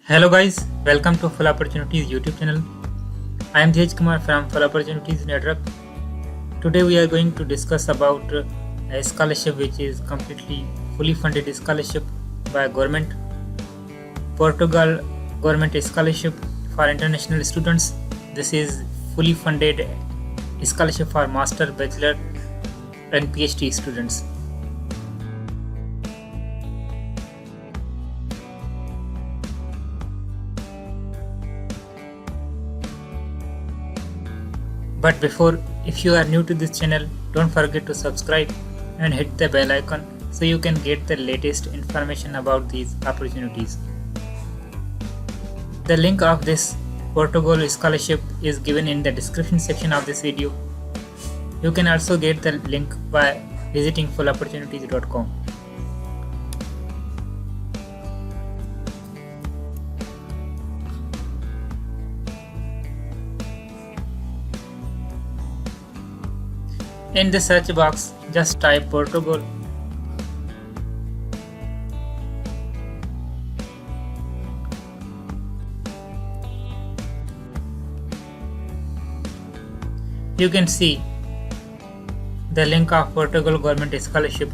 Hello guys, welcome to Full Opportunities YouTube channel. I am Tej Kumar from Full Opportunities Network. Today we are going to discuss about a scholarship which is completely fully funded scholarship by government. Portugal government scholarship for international students. This is fully funded scholarship for master, bachelor and PhD students. But before, if you are new to this channel, don't forget to subscribe and hit the bell icon so you can get the latest information about these opportunities. The link of this Portugal scholarship is given in the description section of this video. You can also get the link by visiting fullopportunities.com. In the search box, just type Portugal. You can see the link of Portugal government scholarship.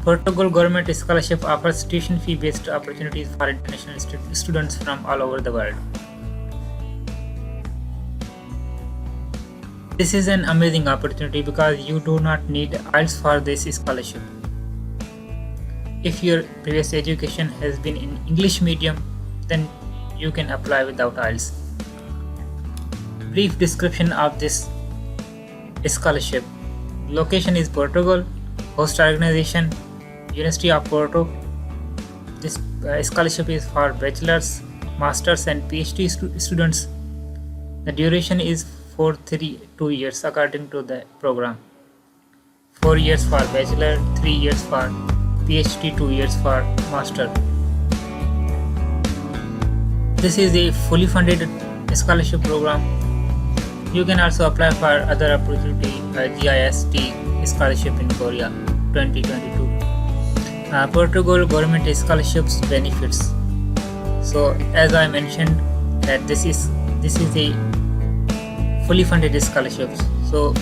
Portugal government scholarship offers tuition fee based opportunities for international students from all over the world. This is an amazing opportunity because you do not need IELTS for this scholarship. If your previous education has been in English medium, then you can apply without IELTS. Brief description of this scholarship. Location is Portugal. Host organization University of Porto. This scholarship is for bachelor's, master's and PhD students. The duration is for 2 years according to the program. 4 years for bachelor, 3 years for PhD, 2 years for master. This is a fully funded scholarship program. You can also apply for other opportunity GIST scholarship in Korea 2022. Portugal government scholarships benefits. So as I mentioned that this is a fully funded scholarship. So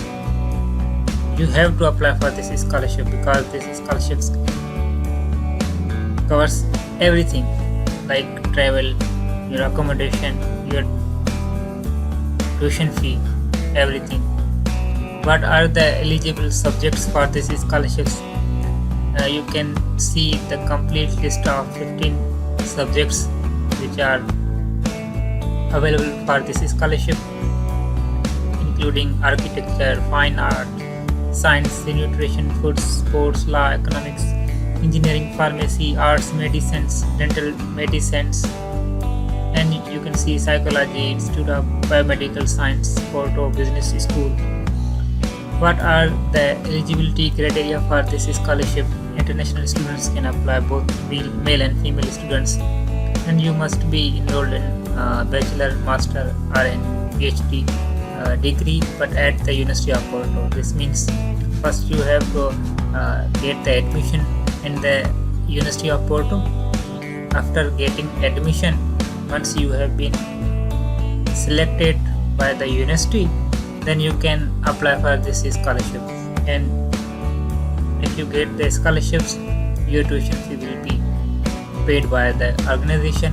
you have to apply for this scholarship because this scholarship covers everything like travel, your accommodation, your tuition fee, everything. What are the eligible subjects for this scholarships? You can see the complete list of 15 subjects which are available for this scholarship, including architecture, fine art, science, nutrition, food, sports, law, economics, engineering, pharmacy, arts, medicines, dental medicines, and you can see psychology, Institute of Biomedical Science, Porto Business School. What are the eligibility criteria for this scholarship? International students can apply, both male and female students, and you must be enrolled in bachelor, master or in PhD degree but at the University of Porto. This means first you have to get the admission in the University of Porto. After getting admission, once you have been selected by the university, then you can apply for this scholarship. And if you get the scholarships, your tuition fee will be paid by the organization,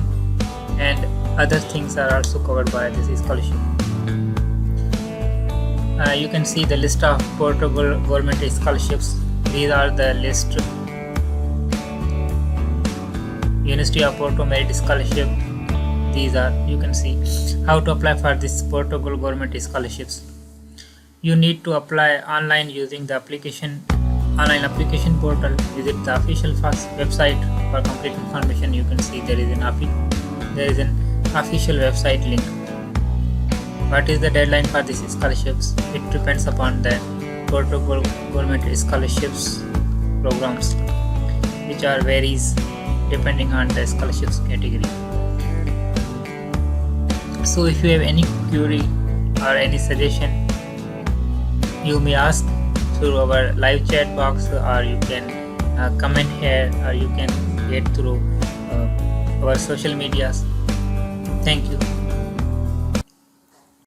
and other things are also covered by this scholarship. You can see the list of Portugal government scholarships. These are the list. University of Porto Merit Scholarship. These are, you can see how to apply for this Portugal government scholarships. You need to apply online using the online application portal. Visit the official website for complete information. You can see there is an official website link. What is the deadline for these scholarships? It depends upon the Portugal government scholarships programs, which are varies depending on the scholarships category. So if you have any query or any suggestion, you may ask. through our live chat box, or you can comment here, or you can get through our social medias. Thank you.